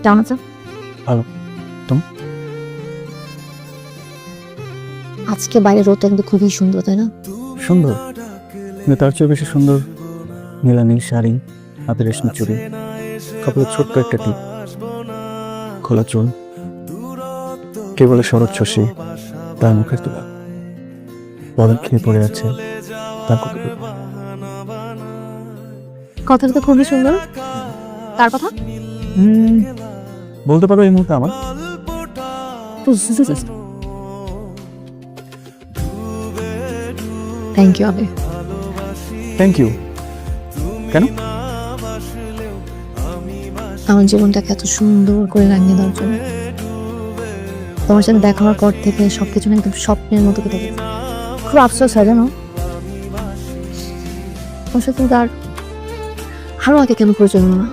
কেমন আছো? ভালো। তুমি? আজকে বাইরে রোদটা কিন্তু খুবই সুন্দর, তাই না? সুন্দর, কিন্তু তার চেয়ে বেশি সুন্দর নীলা নীল শাড়ি, হাতে রেশমি চুড়ি, কপালে ছোট্ট একটা টিপ, খোলা চুল, কে বলে শরৎ শশী, তার মুখের তুলা, বদল খেয়ে পড়ে আছে তার কত কথাটা তো খুবই সুন্দর। কার কথা? বলতে পারো এই মুহূর্তে আমার। থ্যাংক ইউ আবে। Thank you. কেন? আমার জীবনটাকে এত সুন্দর করে রাঙিয়ে দেওয়ার জন্য। তোমার সাথে দেখা হওয়ার পর থেকে সবকিছু না একদম স্বপ্নের মতো কেটে গেছে। খুব আফসোস হয় জানো, তোমার সাথে কিন্তু আরো আগে কেন পরিচয় হলো না।